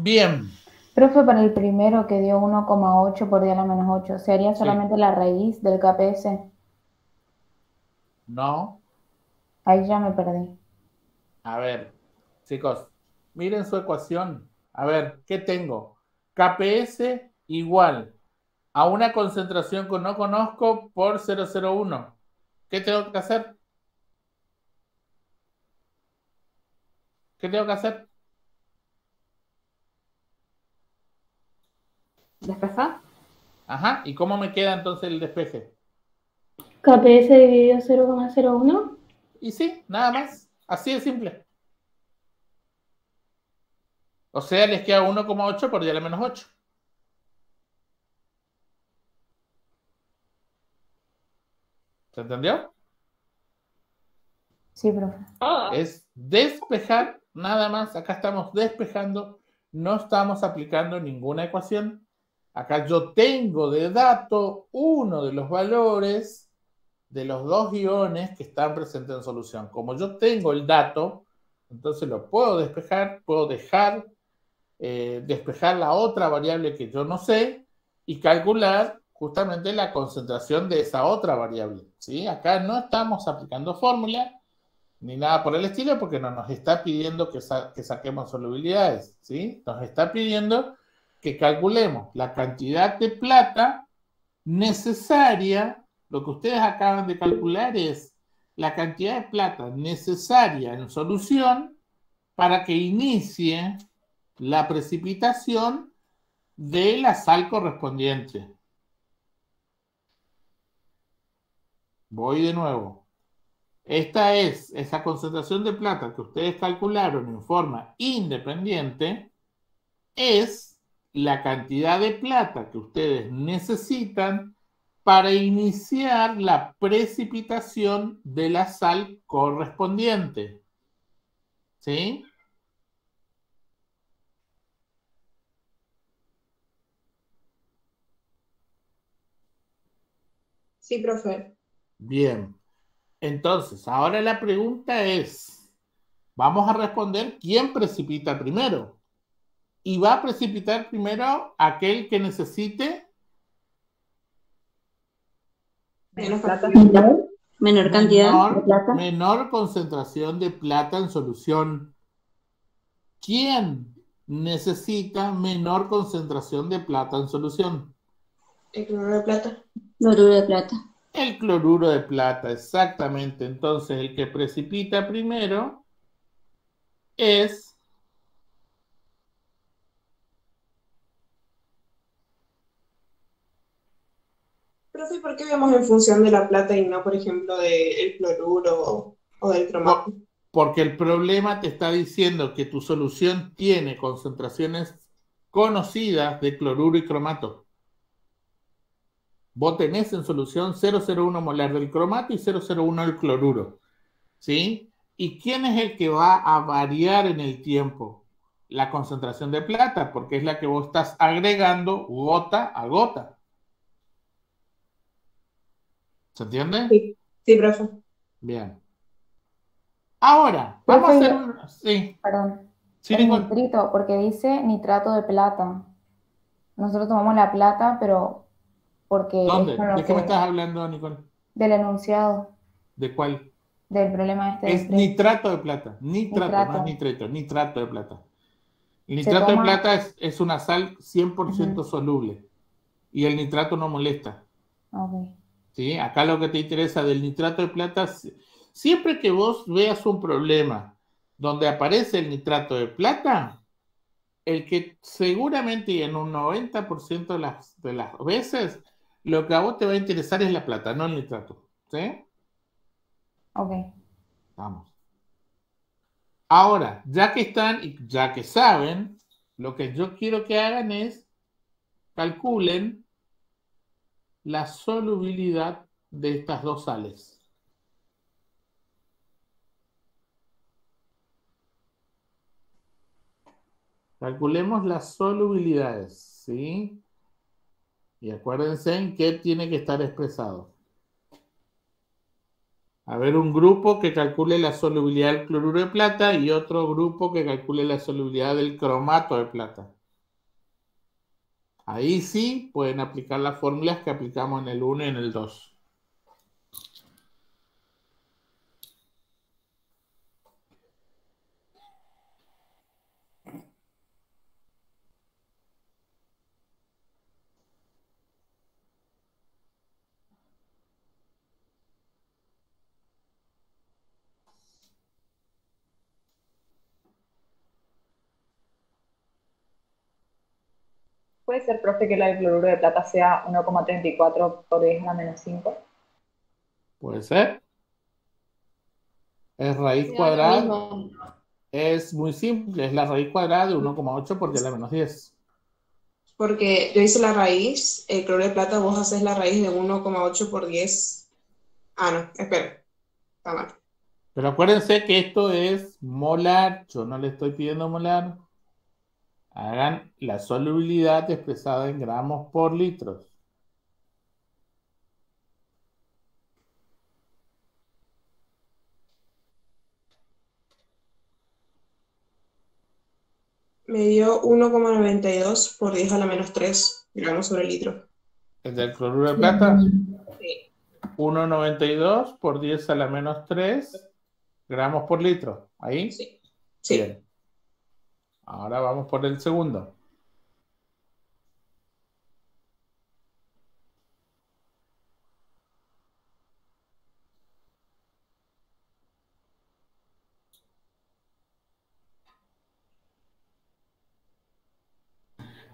Bien, Profe, para el primero que dio 1,8 por 10 a la menos 8, ¿se haría sí, solamente la raíz del KPS? no. Ahí ya me perdí. A ver, chicos, miren su ecuación. A ver, ¿qué tengo? KPS igual a una concentración que no conozco por 0,01. ¿Qué tengo que hacer? ¿Qué tengo que hacer? ¿Despejar? Ajá, ¿y cómo me queda entonces el despeje? KPS dividido 0,01. Y sí, nada más, así de simple. O sea, les queda 1,8 por 10 a la menos 8. ¿Se entendió? Sí, profe. Es despejar, nada más. Acá estamos despejando, no estamos aplicando ninguna ecuación. Acá yo tengo de dato uno de los valores de los dos iones que están presentes en solución. Como yo tengo el dato, entonces lo puedo despejar, puedo dejar despejar la otra variable que yo no sé y calcular justamente la concentración de esa otra variable. ¿Sí? Acá no estamos aplicando fórmula ni nada por el estilo, porque no nos está pidiendo que saquemos solubilidades, ¿sí? Nos está pidiendo que calculemos la cantidad de plata necesaria. Lo que ustedes acaban de calcular es la cantidad de plata necesaria en solución para que inicie la precipitación de la sal correspondiente. Voy de nuevo. Esta es esa concentración de plata que ustedes calcularon en forma independiente, es la cantidad de plata que ustedes necesitan para iniciar la precipitación de la sal correspondiente. ¿Sí? Sí, profe. Bien. Entonces, ahora la pregunta es, vamos a responder quién precipita primero. Y va a precipitar primero aquel que necesite Menos Plata. cantidad. Menor cantidad de menor, plata. menor concentración de plata en solución. ¿Quién necesita menor concentración de plata en solución? El cloruro de plata. Cloruro de plata. El cloruro de plata, exactamente. Entonces, el que precipita primero es Profe, ¿por qué vemos en función de la plata y no, por ejemplo, del cloruro o del cromato? porque el problema te está diciendo que tu solución tiene concentraciones conocidas de cloruro y cromato. Vos tenés en solución 0,01 molar del cromato y 0,01 del cloruro. ¿Sí? ¿Y quién es el que va a variar en el tiempo? La concentración de plata, porque es la que vos estás agregando gota a gota. ¿Se entiende? Sí, sí, profe. Bien. Ahora, vamos a Profe, hacer un... Sí, perdón, sí, el Nicole. nitrito, porque dice nitrato de plata. Nosotros tomamos la plata, pero porque es ¿Dónde? con ¿De lo qué me que, estás hablando, Nicole? del enunciado, ¿De cuál? del problema este del Es 3, nitrato de plata. Nitrato, no es nitrato. nitrito, nitrato de plata. El Se nitrato de toma, plata es una sal 100% ujú, soluble y el nitrato no molesta. ok. ¿Sí? Acá lo que te interesa del nitrato de plata, siempre que vos veas un problema donde aparece el nitrato de plata, el que seguramente y en un 90% de las veces, lo que a vos te va a interesar es la plata, no el nitrato. ¿Sí? Ok. Vamos. Ahora, ya que están y ya que saben, lo que yo quiero que hagan es calculen la solubilidad de estas dos sales. Calculemos las solubilidades, ¿sí? Y acuérdense en qué tiene que estar expresado. A ver, un grupo que calcule la solubilidad del cloruro de plata y otro grupo que calcule la solubilidad del cromato de plata. Ahí sí pueden aplicar las fórmulas que aplicamos en el 1 y en el 2. ¿Puede ser, profe, que el cloruro de plata sea 1,34 por 10 a la menos 5? Puede ser. Es raíz cuadrada. Es muy simple. Es la raíz cuadrada de 1,8 por 10 a la menos 10. Porque yo hice la raíz, el cloruro de plata, vos haces la raíz de 1,8 por 10. Ah, no, espera. Está mal. Pero acuérdense que esto es molar. Yo no le estoy pidiendo molar. Hagan la solubilidad expresada en gramos por litros. Me dio 1,92 por 10 a la menos 3 gramos sobre litro. ¿El del cloruro de plata? Sí. 1,92 por 10 a la menos 3 gramos por litro. ¿Ahí? Sí. Sí. Bien. Ahora vamos por el segundo.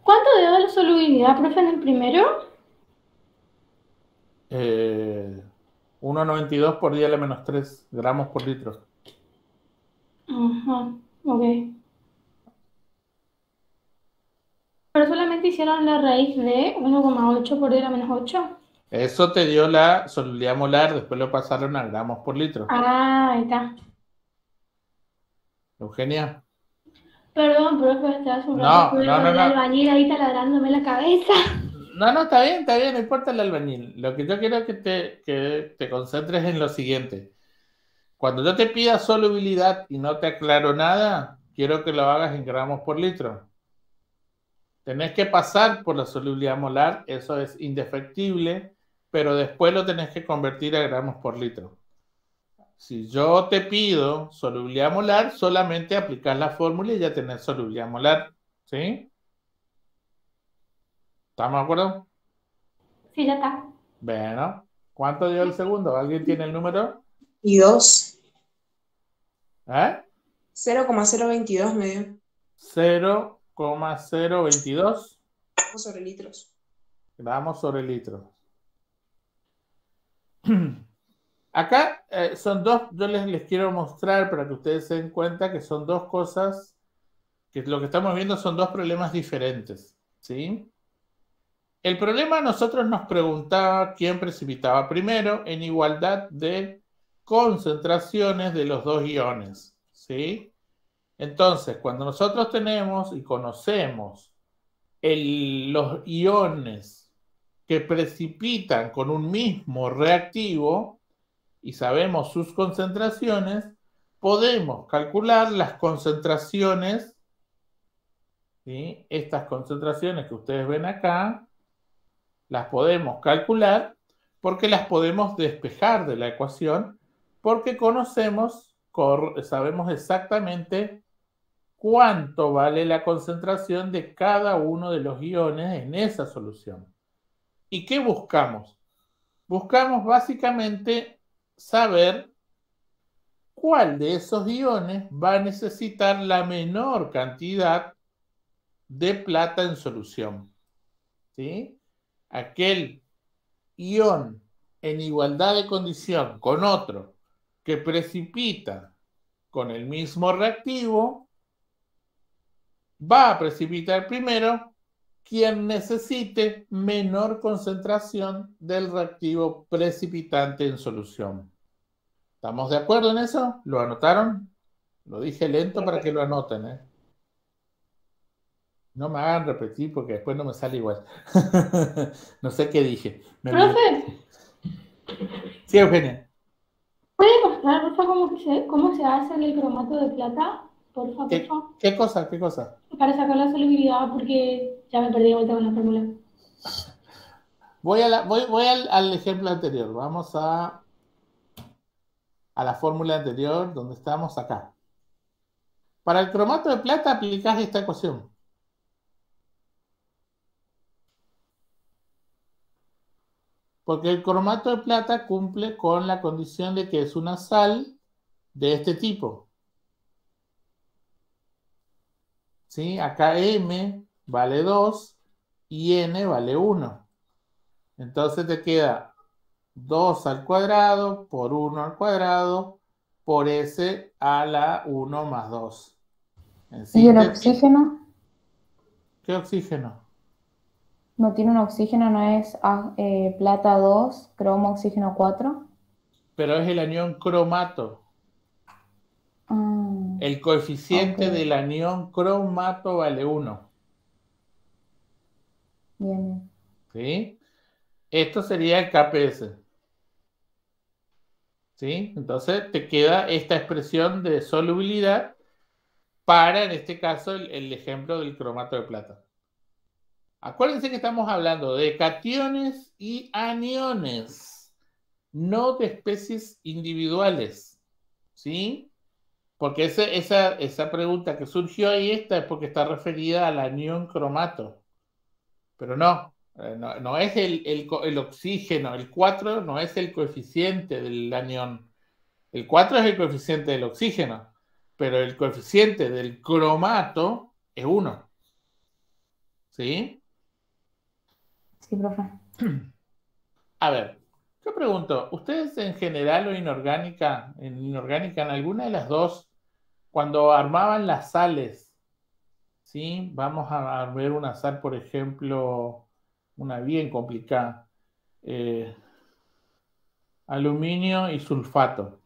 ¿Cuánto dio la solubilidad, profe, en el primero? 1,92 por 10 a la menos 3 gramos por litro. Ajá, ok. Pero solamente hicieron la raíz de 1,8 por 10 a la menos 8. Eso te dio la solubilidad molar, después lo pasaron a gramos por litro. Ah, ahí está. Eugenia. Perdón, profe, estaba hace un No, rato con no, no, el no. albañil ahí taladrándome la cabeza. No, está bien, no importa el albañil. Lo que yo quiero es que te concentres en lo siguiente. Cuando yo te pida solubilidad y no te aclaro nada, quiero que lo hagas en gramos por litro. Tenés que pasar por la solubilidad molar, eso es indefectible, pero después lo tenés que convertir a gramos por litro. Si yo te pido solubilidad molar, solamente aplicás la fórmula y ya tenés solubilidad molar. ¿Sí? ¿Estamos de acuerdo? Sí, ya está. Bueno, ¿cuánto dio el segundo? ¿Alguien tiene el número? Y 2. ¿Eh? 0,022 me dio. 0,022 Sobre litros. gramos sobre litro. Acá son dos, yo les quiero mostrar para que ustedes se den cuenta que son dos cosas, que lo que estamos viendo son dos problemas diferentes, ¿sí? El problema nosotros nos preguntaba quién precipitaba primero en igualdad de concentraciones de los dos iones, ¿sí? Entonces, cuando nosotros tenemos y conocemos los iones que precipitan con un mismo reactivo y sabemos sus concentraciones, podemos calcular las concentraciones, ¿sí? Estas concentraciones que ustedes ven acá, las podemos calcular porque las podemos despejar de la ecuación, porque sabemos exactamente cuánto vale la concentración de cada uno de los iones en esa solución. ¿Y qué buscamos? Buscamos básicamente saber cuál de esos iones va a necesitar la menor cantidad de plata en solución. ¿Sí? Aquel ion en igualdad de condición con otro que precipita con el mismo reactivo, va a precipitar primero quien necesite menor concentración del reactivo precipitante en solución. ¿Estamos de acuerdo en eso? ¿Lo anotaron? Lo dije lento para que lo anoten, ¿eh? No me hagan repetir porque después no me sale igual. No sé qué dije. Profe, Sí, Eugenia. ¿Puede mostrar, porfa, cómo se hace el cromato de plata? Porfa, ¿Qué, porfa. qué cosa? ¿Qué cosa? Para sacar la solubilidad, porque ya me perdí de vuelta con la fórmula. Voy al ejemplo anterior. Vamos a la fórmula anterior donde estamos acá. Para el cromato de plata aplicás esta ecuación. Porque el cromato de plata cumple con la condición de que es una sal de este tipo. ¿Sí? Acá M vale 2 y N vale 1. Entonces te queda 2 al cuadrado por 1 al cuadrado por S a la 1 más 2. En ¿Y el síntesis, oxígeno? ¿qué oxígeno? ¿No tiene un oxígeno? ¿No es plata 2, cromo oxígeno 4? Pero es el anión cromato. Ah, El coeficiente ok, del anión cromato vale 1. bien, bien. ¿Sí? Esto sería el KPS. ¿Sí? Entonces te queda esta expresión de solubilidad para, en este caso, el ejemplo del cromato de plata. Acuérdense que estamos hablando de cationes y aniones, no de especies individuales. ¿Sí? Porque esa pregunta que surgió ahí es porque está referida al anión cromato. Pero no es el oxígeno, el 4 no es el coeficiente del anión. El 4 es el coeficiente del oxígeno, pero el coeficiente del cromato es 1. ¿Sí? Sí, profe. A ver, yo pregunto, ¿ustedes en general o inorgánica, en alguna de las dos, cuando armaban las sales, ¿sí? Vamos a ver una sal, por ejemplo, una bien complicada, eh, aluminio y sulfato.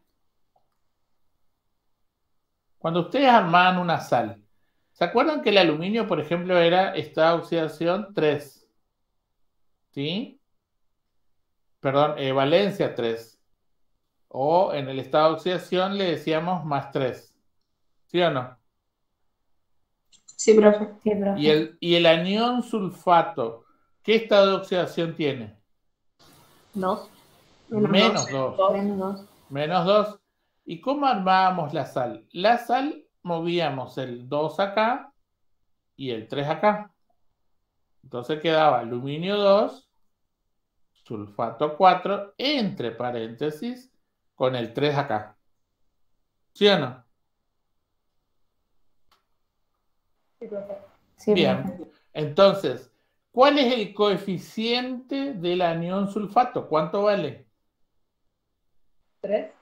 Cuando ustedes armaban una sal, ¿se acuerdan que el aluminio, por ejemplo, era esta oxidación 3? ¿Sí? Perdón, valencia 3. O en el estado de oxidación le decíamos más 3. ¿Sí o no? Sí, profe. Sí, profe. Y el anión sulfato, ¿qué estado de oxidación tiene? 2. Menos -2. 2. 2. Menos 2. Menos 2. ¿Y cómo armábamos la sal? La sal movíamos el 2 acá y el 3 acá. Entonces quedaba aluminio 2, sulfato 4, entre paréntesis, con el 3 acá. ¿Sí o no? Sí, profe. Sí, Bien. profe. Entonces, ¿cuál es el coeficiente del anión sulfato? ¿Cuánto vale? 3.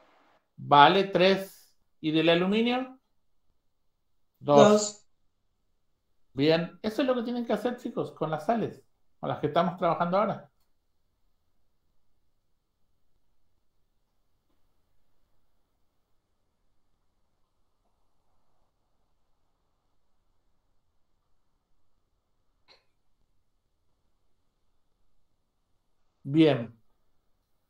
Vale 3. ¿Y del aluminio? 2. 2. Bien, eso es lo que tienen que hacer, chicos, con las sales, con las que estamos trabajando ahora. Bien.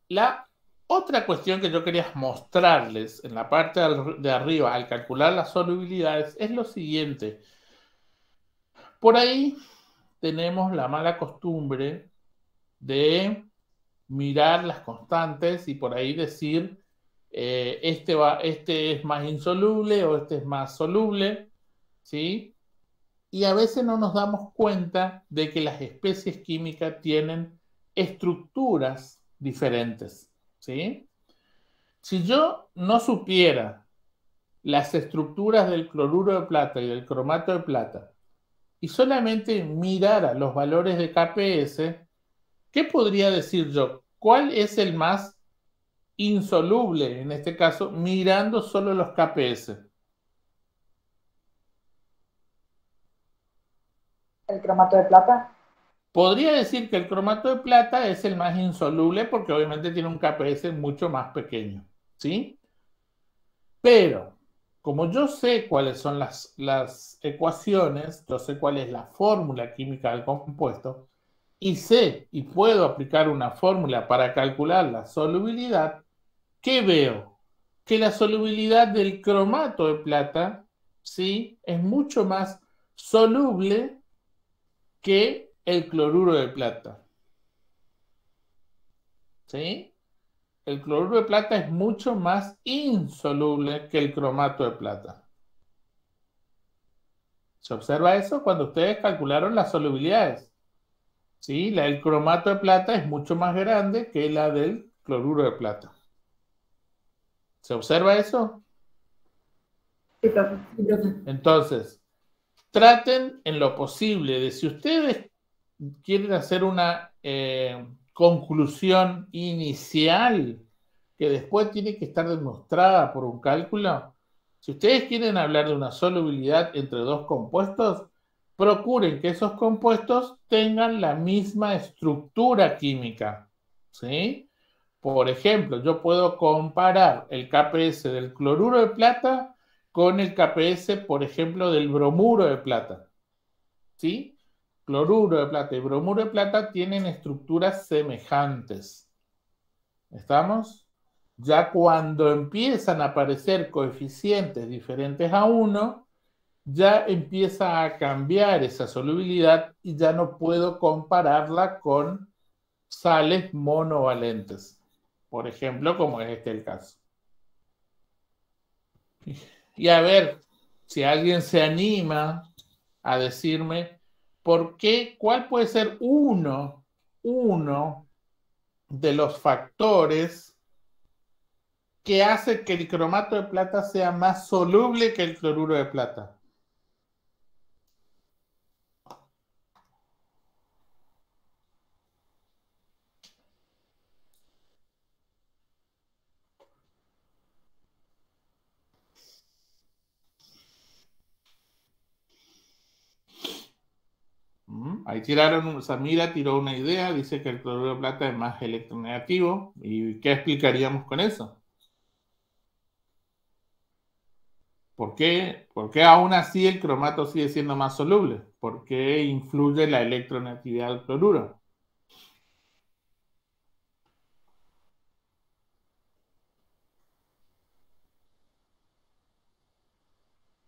La otra cuestión que yo quería mostrarles en la parte de arriba al calcular las solubilidades es lo siguiente. Por ahí tenemos la mala costumbre de mirar las constantes y por ahí decir este es más insoluble o este es más soluble, ¿sí? Y a veces no nos damos cuenta de que las especies químicas tienen estructuras diferentes, ¿sí? Si yo no supiera las estructuras del cloruro de plata y del cromato de plata y solamente mirara los valores de KPS, ¿qué podría decir yo? ¿Cuál es el más insoluble en este caso mirando solo los KPS? El cromato de plata. Podría decir que el cromato de plata es el más insoluble porque obviamente tiene un KPS mucho más pequeño, ¿sí? Pero como yo sé cuáles son las ecuaciones, yo sé cuál es la fórmula química del compuesto y sé y puedo aplicar una fórmula para calcular la solubilidad, ¿qué veo? que la solubilidad del cromato de plata, ¿sí?, es mucho más soluble que el cloruro de plata. ¿Sí? El cloruro de plata es mucho más insoluble que el cromato de plata. ¿Se observa eso cuando ustedes calcularon las solubilidades? ¿Sí? La del cromato de plata es mucho más grande que la del cloruro de plata. ¿Se observa eso? Sí, profe. Entonces, traten en lo posible de, si ustedes quieren hacer una conclusión inicial que después tiene que estar demostrada por un cálculo, si ustedes quieren hablar de una solubilidad entre dos compuestos, procuren que esos compuestos tengan la misma estructura química, ¿sí? Por ejemplo, yo puedo comparar el KPS del cloruro de plata con el KPS, por ejemplo, del bromuro de plata, ¿sí? Cloruro de plata y bromuro de plata tienen estructuras semejantes. ¿Estamos? Ya cuando empiezan a aparecer coeficientes diferentes a 1, ya empieza a cambiar esa solubilidad y ya no puedo compararla con sales monovalentes. Por ejemplo, como es el caso. Y a ver si alguien se anima a decirme cuál puede ser uno de los factores que hace que el cromato de plata sea más soluble que el cloruro de plata. Ahí Samira tiró una idea, dice que el cloruro de plata es más electronegativo. ¿Y qué explicaríamos con eso? ¿Por qué aún así el cromato sigue siendo más soluble? ¿Por qué influye la electronegatividad del cloruro?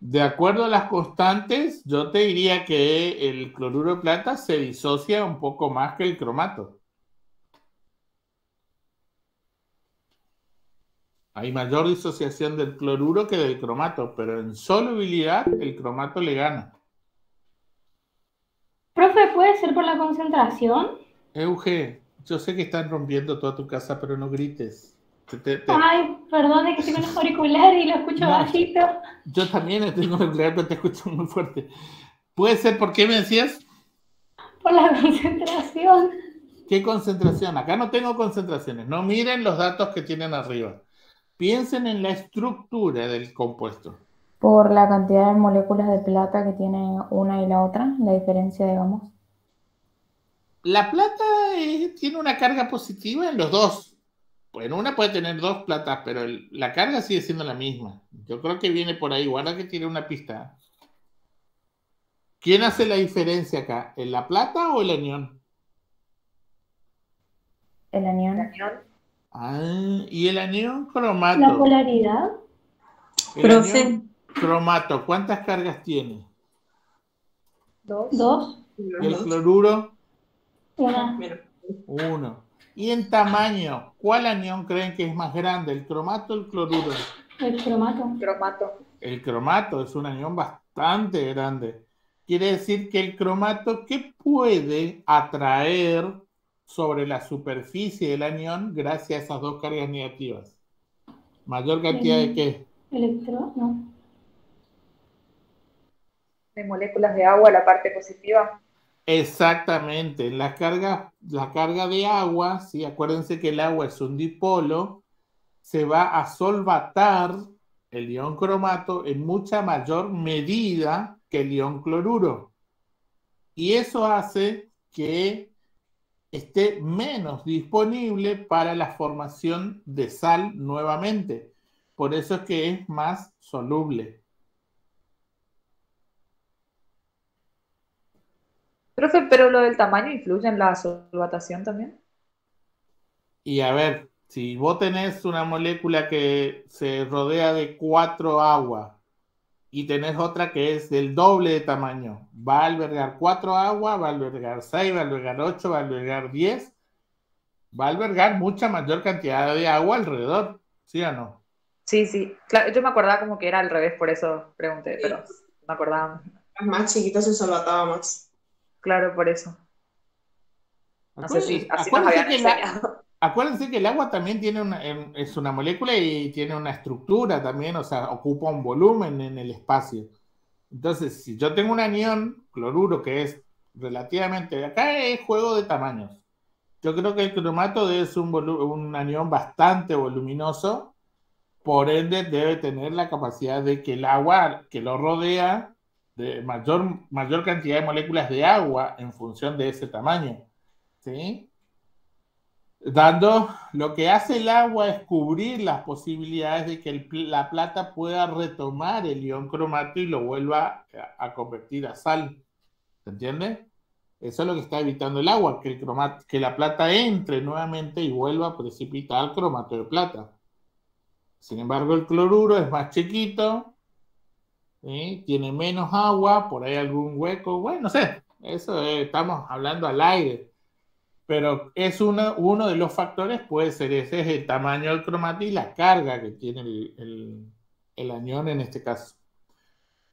De acuerdo a las constantes, yo te diría que el cloruro de plata se disocia un poco más que el cromato. Hay mayor disociación del cloruro que del cromato, pero en solubilidad el cromato le gana. Profe, ¿puede ser por la concentración? Euge, yo sé que están rompiendo toda tu casa, pero no grites. Ay, perdón, es que estoy con los auriculares y lo escucho No, bajito. yo también tengo auricular, pero te escucho muy fuerte. ¿Puede ser por qué me decías? Por la concentración. ¿Qué concentración? Acá no tengo concentraciones. No miren los datos que tienen arriba. Piensen en la estructura del compuesto. Por la cantidad de moléculas de plata que tiene una y la otra, la diferencia, digamos. La plata tiene una carga positiva en los dos. Pues en una puede tener dos platas, pero la carga sigue siendo la misma. Yo creo que viene por ahí. Guarda que tiene una pista. ¿Quién hace la diferencia acá? ¿En la plata o el anión? El anión. ¿Y el anión La cromato? polaridad. El Profe. anión cromato, ¿cuántas cargas tiene? 2. ¿Y el cloruro? 1. Mira. 1. ¿Y en tamaño? ¿Cuál anión creen que es más grande, el cromato o el cloruro? El cromato. El cromato es un anión bastante grande. Quiere decir que el cromato, ¿qué puede atraer sobre la superficie del anión gracias a esas dos cargas negativas? ¿Mayor cantidad de qué? No. De moléculas de agua, la parte positiva. Exactamente. La carga de agua, ¿sí? Acuérdense que el agua es un dipolo, se va a solvatar el ion cromato en mucha mayor medida que el ion cloruro. Y eso hace que esté menos disponible para la formación de sal nuevamente. Por eso es que es más soluble. Profe, pero lo del tamaño influye en la solvatación también. Y a ver, si vos tenés una molécula que se rodea de 4 agua y tenés otra que es del doble de tamaño, va a albergar 4 agua, va a albergar 6, va a albergar 8, va a albergar 10, va a albergar mucha mayor cantidad de agua alrededor, ¿sí o no? Sí, sí. Claro, yo me acordaba como que era al revés, por eso pregunté, Sí. pero me acordaba. Las más chiquitas se solvataba más. Claro, por eso. No sé si así nos Acuérdense habían que enseñado. acuérdense que el agua también tiene es una molécula y tiene una estructura también, o sea, ocupa un volumen en el espacio. Entonces, si yo tengo un anión cloruro que es relativamente, acá es juego de tamaños. Yo creo que el cromato es un anión bastante voluminoso, por ende debe tener la capacidad de que el agua que lo rodea, de mayor cantidad de moléculas de agua en función de ese tamaño, ¿sí? Dando, lo que hace el agua es cubrir las posibilidades de que la plata pueda retomar el ion cromato y lo vuelva a convertir a sal. ¿Se entiende? Eso es lo que está evitando el agua, que la plata entre nuevamente y vuelva a precipitar cromato de plata. Sin embargo, el cloruro es más chiquito, ¿sí? Tiene menos agua, por ahí algún hueco, bueno, no sé, eso estamos hablando al aire. Pero es uno de los factores, puede ser ese, es el tamaño del cromato y la carga que tiene el anión en este caso.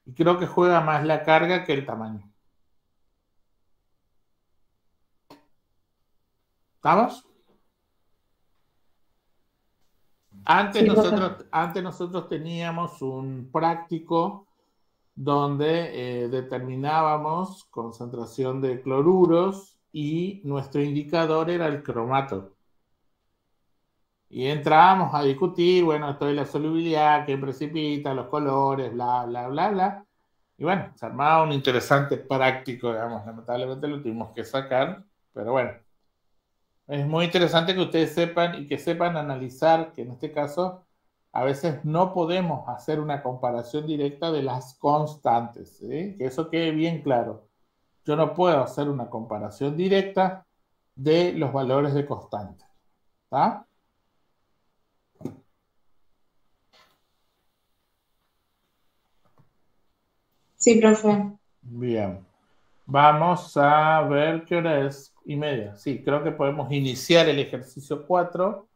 Y creo que juega más la carga que el tamaño. ¿Estamos? Antes Sí, profe. nosotros teníamos un práctico donde determinábamos concentración de cloruros y nuestro indicador era el cromato. Y entrábamos a discutir, bueno, esto de la solubilidad, qué precipita, los colores, bla, bla, bla, bla. Y bueno, se armaba un interesante práctico, digamos, lamentablemente lo tuvimos que sacar, pero bueno, es muy interesante que ustedes sepan y que sepan analizar que en este caso a veces no podemos hacer una comparación directa de las constantes, ¿sí? Que eso quede bien claro. Yo no puedo hacer una comparación directa de los valores de constante, ¿está? Sí, profe. Bien. Vamos a ver qué hora es y media. Sí, creo que podemos iniciar el ejercicio 4.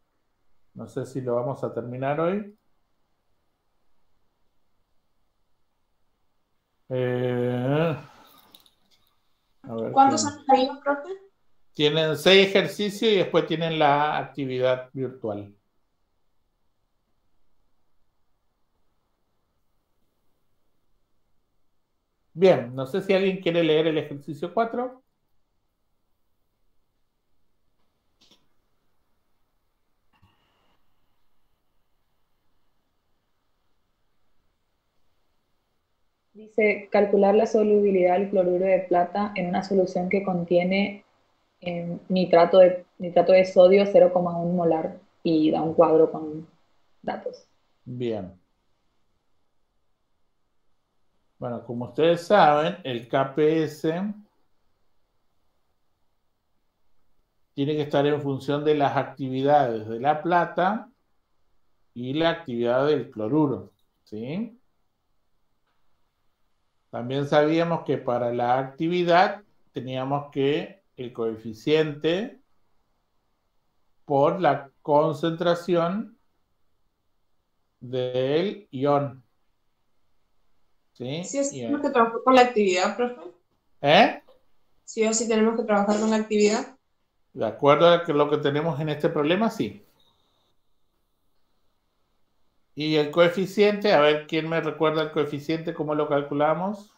No sé si lo vamos a terminar hoy. A ver, ¿Cuántos años hay, profe? tienen 6 ejercicios y después tienen la actividad virtual. Bien, no sé si alguien quiere leer el ejercicio 4. Dice, calcular la solubilidad del cloruro de plata en una solución que contiene nitrato de sodio 0,1 molar y da un cuadro con datos. Bien. Bueno, como ustedes saben, el KPS tiene que estar en función de las actividades de la plata y la actividad del cloruro, ¿sí? También sabíamos que para la actividad teníamos que el coeficiente por la concentración del ion, ¿sí? Sí o sí tenemos que trabajar con la actividad, profe. ¿Eh? Sí o sí tenemos que trabajar con la actividad. De acuerdo a lo que tenemos en este problema, sí. Y el coeficiente, a ver, ¿quién me recuerda el coeficiente? ¿Cómo lo calculamos?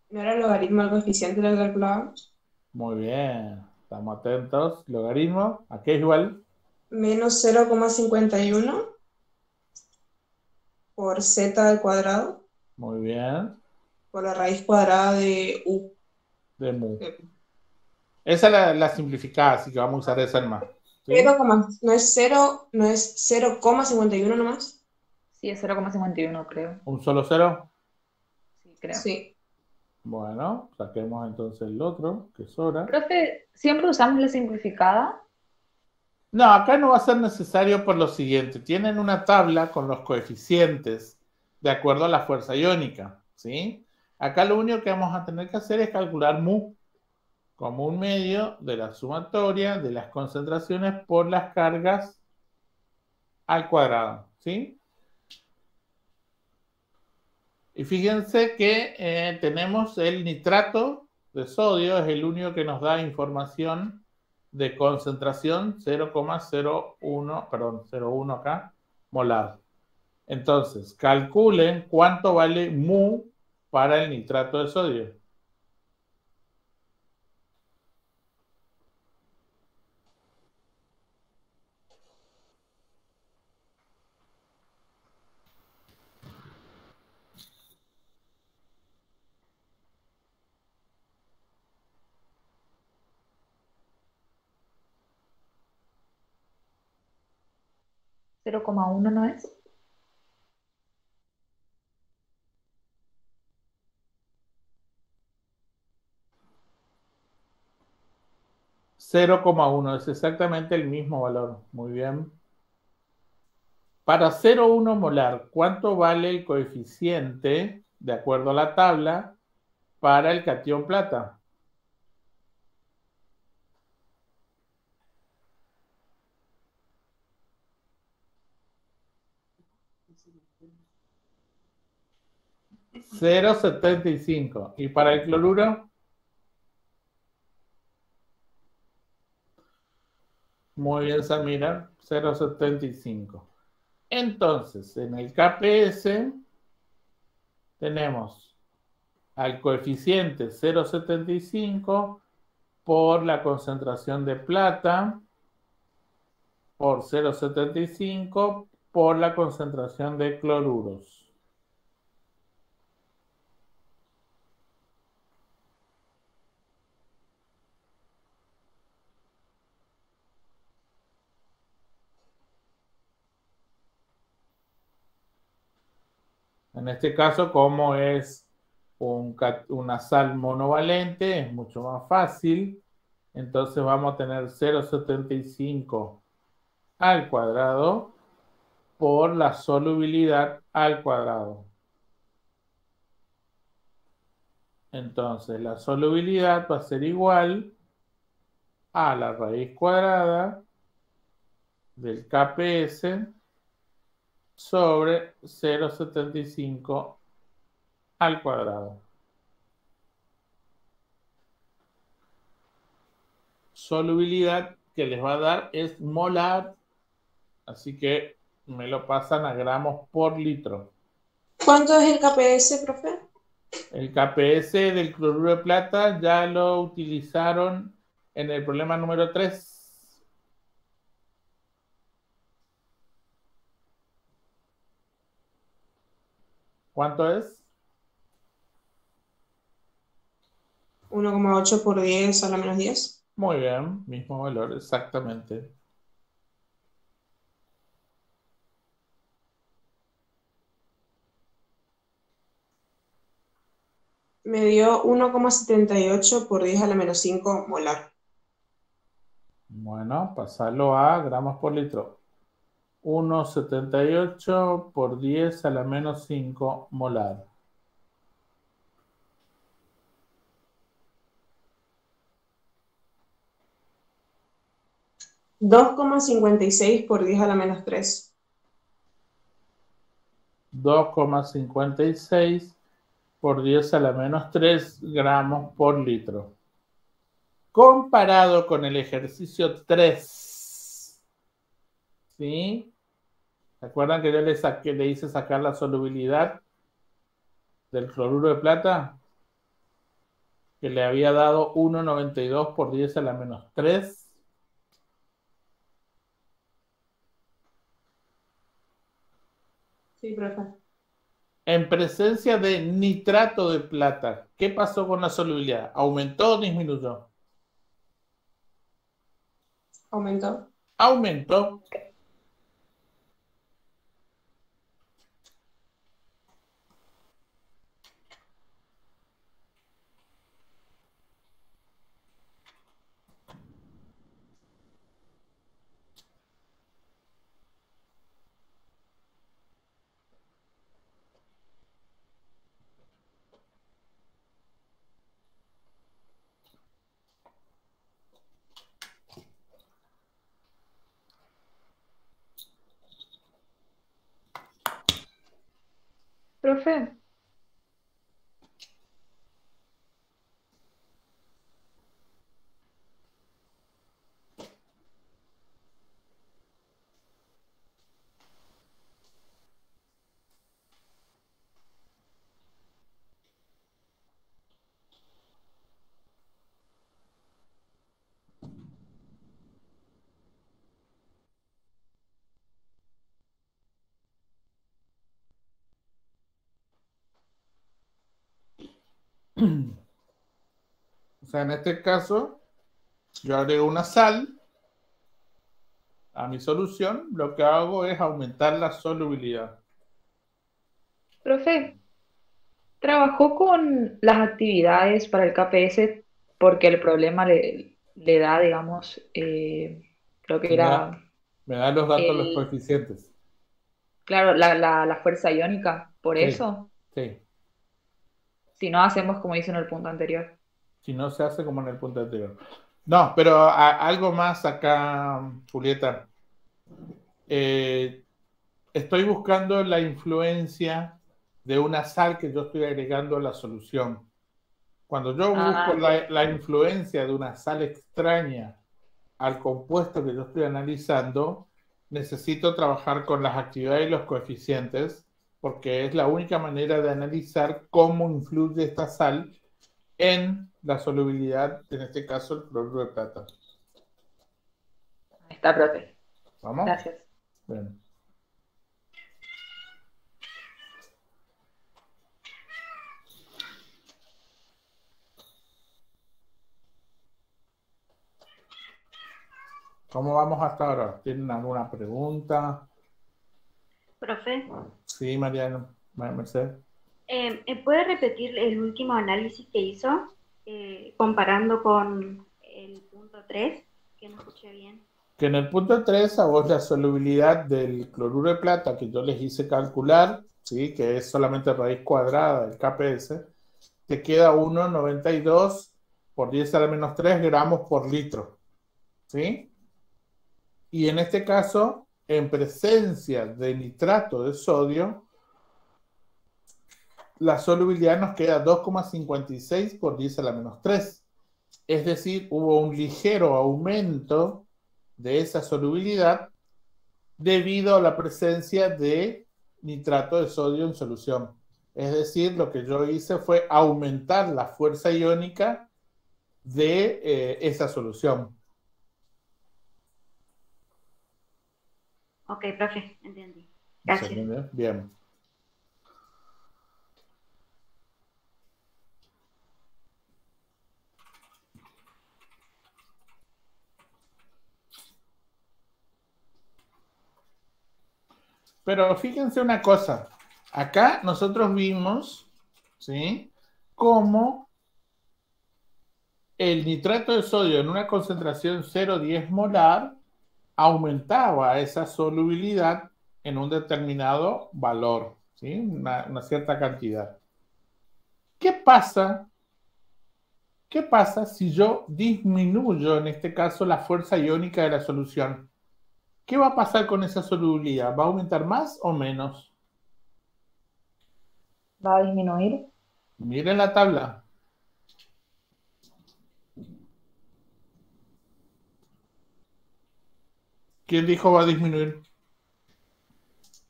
¿No era el logaritmo del coeficiente lo que calculábamos? Muy bien, estamos atentos. Logaritmo, ¿a qué es igual? Menos 0,51 por z al cuadrado Muy bien, por la raíz cuadrada de u. de mu. Esa es la simplificada, así que vamos a usar esa en más. ¿Sí? No es 0,51 nomás. Sí, es 0,51 creo. ¿Un solo cero? Sí, creo. Sí. Bueno, saquemos entonces el otro, que es hora. Profe, ¿siempre usamos la simplificada? No, acá no va a ser necesario por lo siguiente. Tienen una tabla con los coeficientes de acuerdo a la fuerza iónica, ¿sí? Acá lo único que vamos a tener que hacer es calcular mu como un medio de la sumatoria de las concentraciones por las cargas al cuadrado, ¿sí? Y fíjense que tenemos el nitrato de sodio, es el único que nos da información de concentración 0,01, perdón, 0,1 acá, molar. Entonces, calculen cuánto vale mu para el nitrato de sodio. ¿0,1 no es? $0,1 es exactamente el mismo valor. Muy bien. Para 0,1 molar, ¿cuánto vale el coeficiente, de acuerdo a la tabla, para el catión plata? $0,75. ¿Y para el cloruro? Muy bien, Samira, 0,75. Entonces, en el KPS tenemos al coeficiente 0,75 por la concentración de plata por 0,75 por la concentración de cloruros. En este caso, como es una sal monovalente, es mucho más fácil. Entonces vamos a tener 0,75 al cuadrado por la solubilidad al cuadrado. Entonces la solubilidad va a ser igual a la raíz cuadrada del KPS sobre 0,75 al cuadrado. Solubilidad que les va a dar es molar, así que me lo pasan a gramos por litro. ¿Cuánto es el KPS, profe? El KPS del cloruro de plata ya lo utilizaron en el problema número 3. ¿Cuánto es? 1,8 por 10 a la menos 10. Muy bien, mismo valor, exactamente. Me dio 1,78 por 10 a la menos 5 molar. Bueno, pasarlo a gramos por litro. 1,78 por 10 a la menos 5 molar. $2,56 por 10 a la menos 3. 2,56 por 10 a la menos 3 gramos por litro. Comparado con el ejercicio 3, ¿sí? ¿Se acuerdan que yo le hice sacar la solubilidad del cloruro de plata? Que le había dado 1,92 por 10 a la menos 3. Sí, profe. En presencia de nitrato de plata, ¿qué pasó con la solubilidad? ¿Aumentó o disminuyó? Aumentó. Aumentó. Profe, O sea, en este caso, yo agrego una sal a mi solución, lo que hago es aumentar la solubilidad. profe, trabajó con las actividades para el KPS porque el problema le da, digamos, creo que Me da, era me da los datos, los el, coeficientes. claro, la fuerza iónica. Por Sí, eso, sí. si no hacemos como hizo en el punto anterior. Si no se hace como en el punto anterior. No, pero algo más acá, Julieta. Eh, Estoy buscando la influencia de una sal que yo estoy agregando a la solución. Cuando yo Ah, busco entiendo. la influencia de una sal extraña al compuesto que yo estoy analizando, necesito trabajar con las actividades y los coeficientes, porque es la única manera de analizar cómo influye esta sal en la solubilidad, en este caso el cloruro de plata. Ahí está, profe. ¿Vamos? Gracias. Bien. ¿Cómo vamos hasta ahora? ¿Tienen alguna pregunta? Profe, Sí, Mariano, Mercedes. ¿puede repetir el último análisis que hizo comparando con el punto 3? Que no escuché bien. Que en el punto 3 a vos la solubilidad del cloruro de plata que yo les hice calcular, ¿sí? Que es solamente raíz cuadrada del KPS, te queda 1,92 por 10 a la menos 3 gramos por litro. ¿Sí? Y en este caso, en presencia de nitrato de sodio, la solubilidad nos queda 2,56 por 10 a la menos 3. Es decir, hubo un ligero aumento de esa solubilidad debido a la presencia de nitrato de sodio en solución. Es decir, lo que yo hice fue aumentar la fuerza iónica de esa solución. Ok, profe, entendí. ¿Se Gracias. entiende? Bien. Pero fíjense una cosa. Acá nosotros vimos, ¿sí? Cómo el nitrato de sodio en una concentración 0,10 molar aumentaba esa solubilidad en un determinado valor, ¿sí? Una cierta cantidad. ¿Qué pasa? ¿Qué pasa si yo disminuyo, en este caso, la fuerza iónica de la solución? ¿Qué va a pasar con esa solubilidad? ¿Va a aumentar más o menos? ¿Va a disminuir? Miren la tabla. ¿Quién dijo va a disminuir?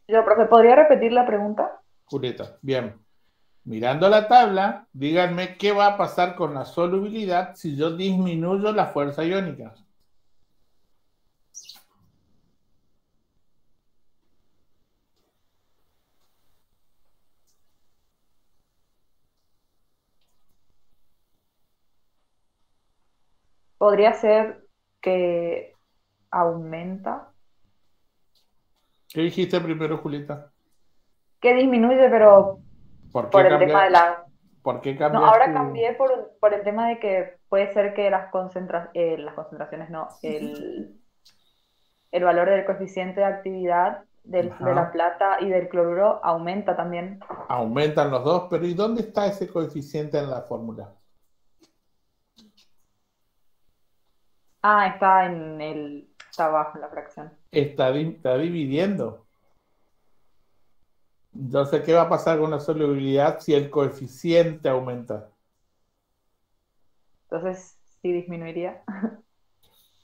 Yo, profe, ¿podría repetir la pregunta? Julieta. Bien. Mirando la tabla, díganme qué va a pasar con la solubilidad si yo disminuyo la fuerza iónica. Podría ser que aumenta, ¿Qué dijiste primero, Julieta? que disminuye, pero ¿Por por qué el tema de la... por qué No, cambias ahora tu... cambié por el tema de que puede ser que las concentraciones, no, el valor del coeficiente de actividad de la Ajá. plata y del cloruro aumenta también. Aumentan los dos, pero ¿y dónde está ese coeficiente en la fórmula? Ah, está abajo en la fracción. Está dividiendo. Entonces, ¿qué va a pasar con la solubilidad si el coeficiente aumenta? Entonces, sí disminuiría.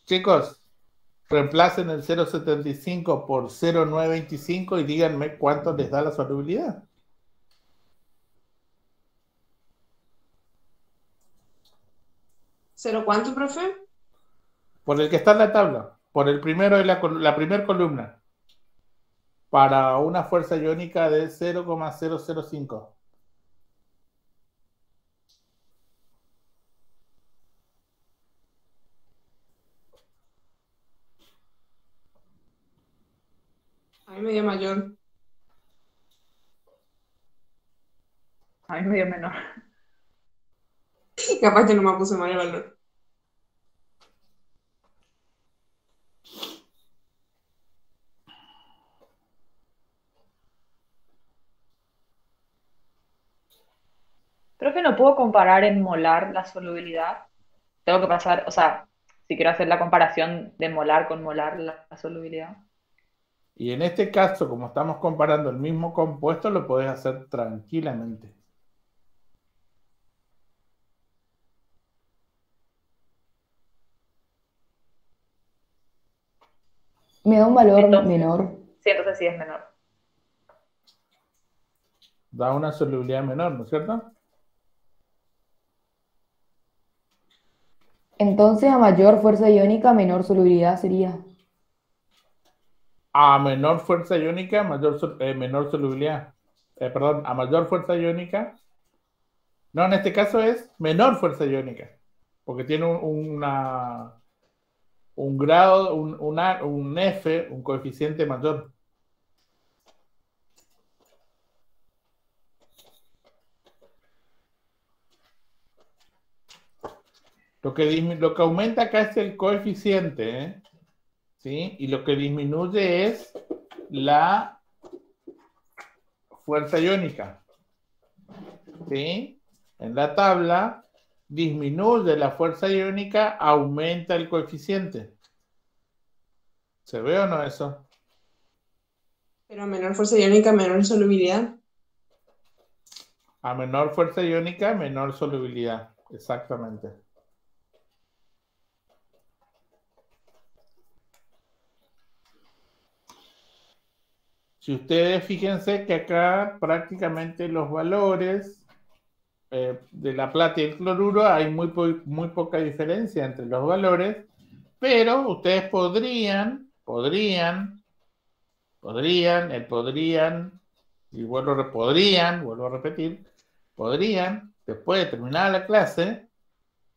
Chicos, reemplacen el 0,75 por 0,925 y díganme cuánto les da la solubilidad. ¿Cero cuánto, profe? Por el que está en la tabla, por el primero de la primera columna, para una fuerza iónica de 0,005. A mí me dio mayor. A mí me dio menor. Capaz que no me puse mal el valor. Profe, ¿no puedo comparar en molar la solubilidad? Tengo que pasar, o sea, si quiero hacer la comparación de molar con molar la solubilidad. Y en este caso, como estamos comparando el mismo compuesto, lo podés hacer tranquilamente. Me da un valor Entonces, menor. sí, entonces sí es menor. Da una solubilidad menor, ¿no es cierto? Entonces, a mayor fuerza iónica, menor solubilidad sería. A menor fuerza iónica, menor solubilidad. Perdón, a mayor fuerza iónica. No, en este caso es menor fuerza iónica. Porque tiene un grado, un F, un coeficiente mayor. Lo que aumenta acá es el coeficiente, ¿eh? ¿Sí? Y lo que disminuye es la fuerza iónica. ¿Sí? En la tabla disminuye la fuerza iónica, aumenta el coeficiente. ¿Se ve o no eso? Pero a menor fuerza iónica, menor solubilidad. A menor fuerza iónica, menor solubilidad. Exactamente. Si ustedes fíjense que acá prácticamente los valores de la plata y el cloruro hay muy poca diferencia entre los valores, pero ustedes podrían, y vuelvo a repetir, podrían, después de terminar la clase,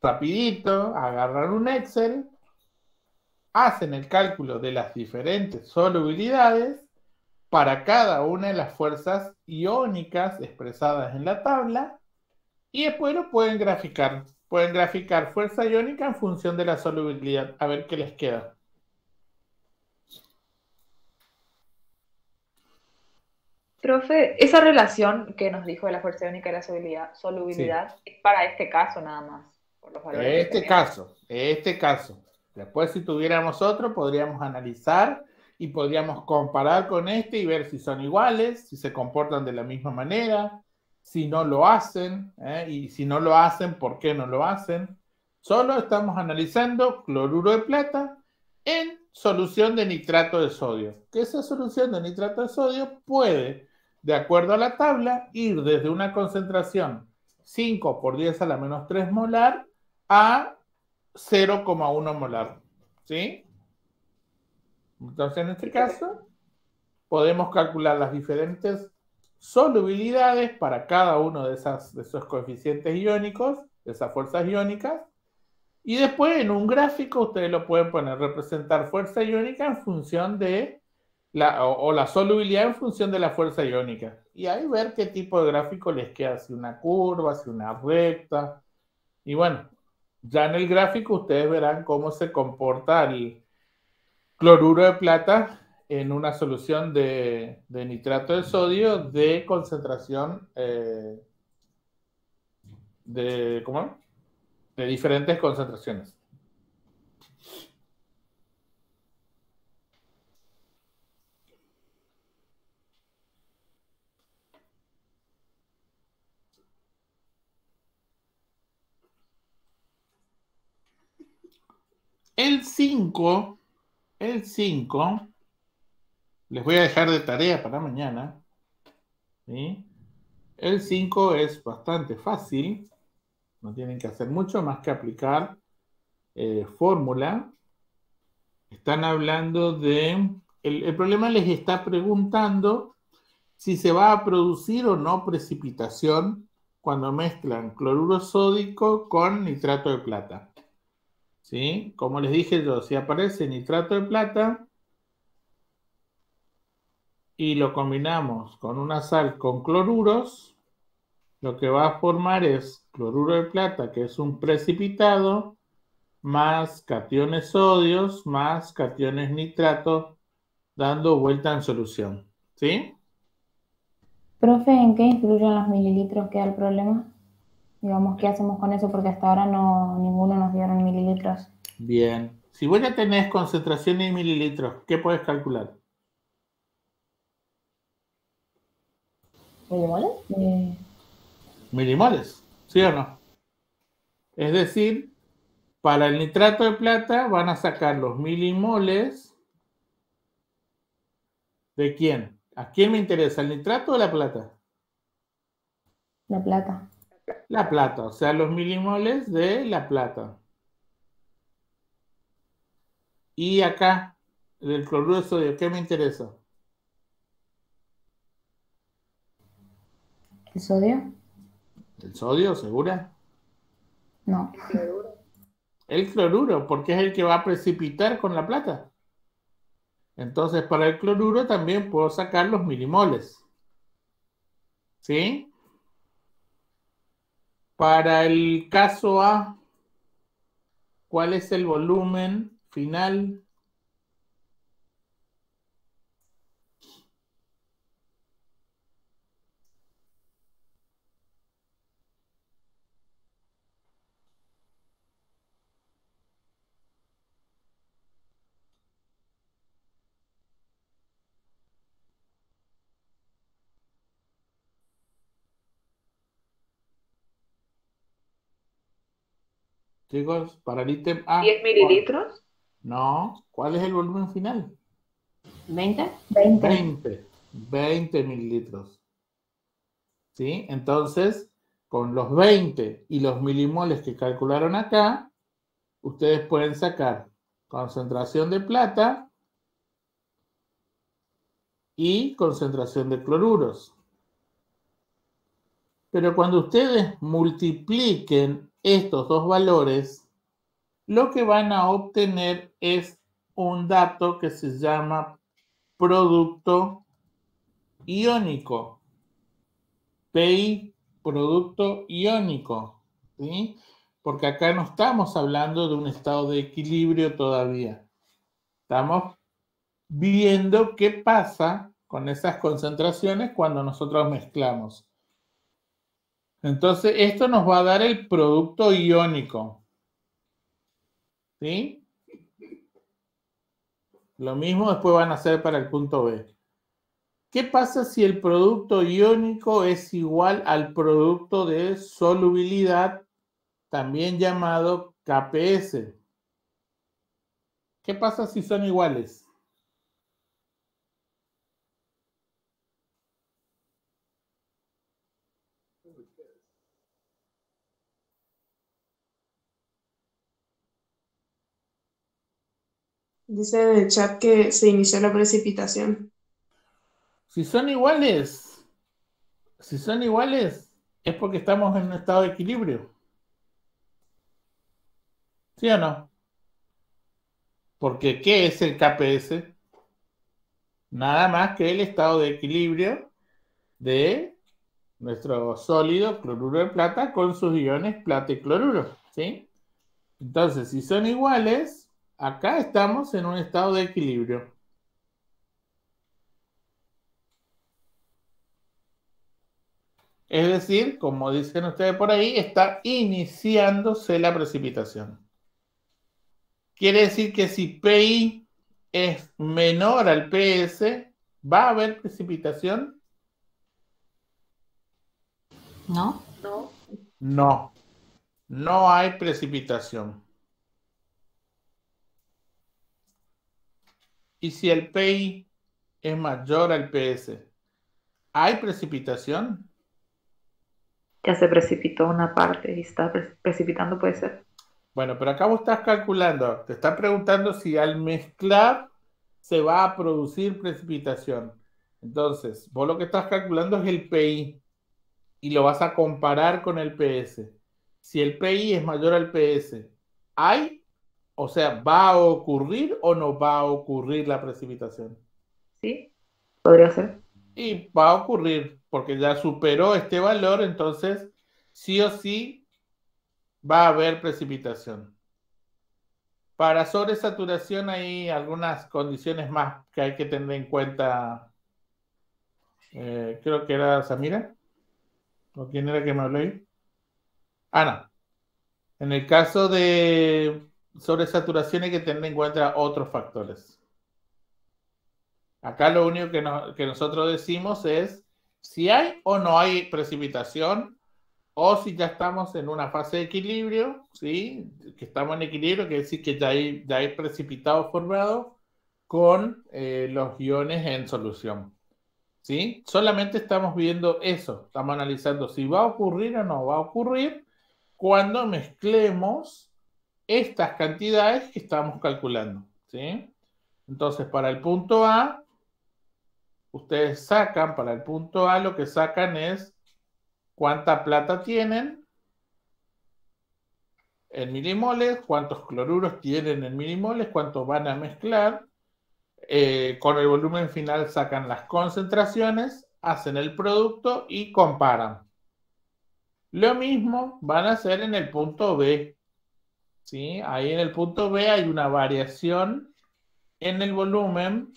rapidito, agarrar un Excel, hacen el cálculo de las diferentes solubilidades para cada una de las fuerzas iónicas expresadas en la tabla y después lo pueden graficar. Pueden graficar fuerza iónica en función de la solubilidad. A ver qué les queda. Profe, esa relación que nos dijo de la fuerza iónica y la Sí. solubilidad es para este caso nada más, por los valores que tenemos. Este caso. Después, si tuviéramos otro, podríamos analizar y podríamos comparar con este y ver si son iguales, si se comportan de la misma manera, si no lo hacen, y si no lo hacen, ¿por qué no lo hacen? Solo estamos analizando cloruro de plata en solución de nitrato de sodio. Que esa solución de nitrato de sodio puede, de acuerdo a la tabla, ir desde una concentración 5 por 10 a la menos 3 molar a 0,1 molar. ¿Sí? Entonces, en este caso, podemos calcular las diferentes solubilidades para cada uno de esos coeficientes iónicos, de esas fuerzas iónicas, y después en un gráfico ustedes lo pueden poner, representar fuerza iónica en función de la solubilidad en función de la fuerza iónica. Y ahí ver qué tipo de gráfico les queda, si una curva, si una recta. Y bueno, ya en el gráfico ustedes verán cómo se comporta el cloruro de plata en una solución de nitrato de sodio de concentración ¿cómo? De diferentes concentraciones. El 5, les voy a dejar de tarea para mañana, ¿sí? El 5 es bastante fácil, no tienen que hacer mucho más que aplicar fórmula. Están hablando de... El problema les está preguntando si se va a producir o no precipitación cuando mezclan cloruro sódico con nitrato de plata. ¿Sí? Como les dije yo, si aparece nitrato de plata y lo combinamos con una sal con cloruros, lo que va a formar es cloruro de plata, que es un precipitado, más cationes sodios, más cationes nitrato, dando vuelta en solución. ¿Sí? Profe, ¿en qué influyen los mililitros? ¿Queda el problema? Digamos, ¿qué hacemos con eso? Porque hasta ahora no, ninguno nos dieron mililitros. Bien. Si vos ya tenés concentración en mililitros, ¿qué puedes calcular? ¿Milimoles? Milimoles, ¿sí o no? Es decir, para el nitrato de plata van a sacar los milimoles. ¿De quién? ¿A quién me interesa? ¿El nitrato o la plata? La plata. La plata, o sea, los milimoles de la plata. Y acá, del cloruro de sodio, ¿qué me interesa? ¿El sodio? ¿El sodio, segura? No. El cloruro, porque es el que va a precipitar con la plata. Entonces, para el cloruro también puedo sacar los milimoles. ¿Sí? Para el caso A, ¿cuál es el volumen final? Chicos, para el ítem A. 10 mililitros. No, ¿cuál es el volumen final? ¿20? 20. 20 mililitros. ¿Sí? Entonces, con los 20 y los milimoles que calcularon acá, ustedes pueden sacar concentración de plata y concentración de cloruros. Pero cuando ustedes multipliquen estos dos valores, lo que van a obtener es un dato que se llama producto iónico. PI, producto iónico. ¿Sí? Porque acá no estamos hablando de un estado de equilibrio todavía. Estamos viendo qué pasa con esas concentraciones cuando nosotros mezclamos. Entonces, esto nos va a dar el producto iónico. ¿Sí? Lo mismo después van a hacer para el punto B. ¿Qué pasa si el producto iónico es igual al producto de solubilidad, también llamado KPS? ¿Qué pasa si son iguales? Dice en el chat que se inició la precipitación. Si son iguales, es porque estamos en un estado de equilibrio. ¿Sí o no? Porque ¿qué es el KPS? Nada más que el estado de equilibrio de nuestro sólido cloruro de plata con sus iones plata y cloruro. ¿Sí? Entonces, si son iguales, acá estamos en un estado de equilibrio. Es decir, como dicen ustedes por ahí, está iniciándose la precipitación. Quiere decir que si PI es menor al PS, ¿va a haber precipitación? ¿No? No, no hay precipitación. Y si el PI es mayor al PS, ¿hay precipitación? Ya se precipitó una parte y está precipitando, puede ser. Bueno, pero acá vos estás calculando, te está preguntando si al mezclar se va a producir precipitación. Entonces, vos lo que estás calculando es el PI y lo vas a comparar con el PS. Si el PI es mayor al PS, ¿hay? O sea, ¿va a ocurrir o no va a ocurrir la precipitación? ¿Sí? Podría ser. Y va a ocurrir porque ya superó este valor, entonces sí o sí va a haber precipitación. Para sobresaturación hay algunas condiciones más que hay que tener en cuenta. Creo que era Samira. ¿O quién era que me habló ahí? Ana. En el caso de sobresaturación hay que tener en cuenta otros factores. Acá lo único que nosotros decimos es si hay o no hay precipitación, o si ya estamos en una fase de equilibrio, ¿sí? Que estamos en equilibrio, quiere decir que ya hay precipitado formado con los iones en solución, ¿sí? Solamente estamos viendo eso, estamos analizando si va a ocurrir o no va a ocurrir cuando mezclemos estas cantidades que estamos calculando, ¿sí? Entonces, para el punto A, ustedes sacan, para el punto A lo que sacan es cuánta plata tienen en milimoles, cuántos cloruros tienen en milimoles, cuántos van a mezclar. Con el volumen final sacan las concentraciones, hacen el producto y comparan. Lo mismo van a hacer en el punto B, ¿sí? Ahí en el punto B hay una variación en el volumen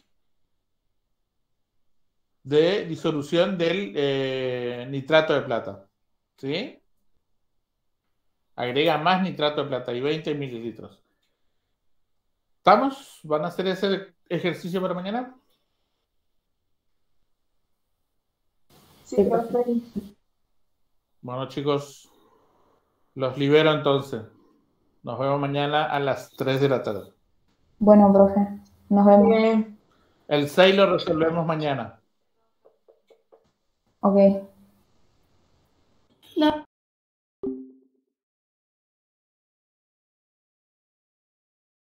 de disolución del nitrato de plata, ¿sí? Agrega más nitrato de plata y 20 mililitros. ¿Estamos? ¿Van a hacer ese ejercicio para mañana? Sí, profe. Bueno, chicos, los libero entonces. Nos vemos mañana a las 3 de la tarde. Bueno, profe, nos vemos. Bien. El 6 lo resolvemos mañana. Ok. La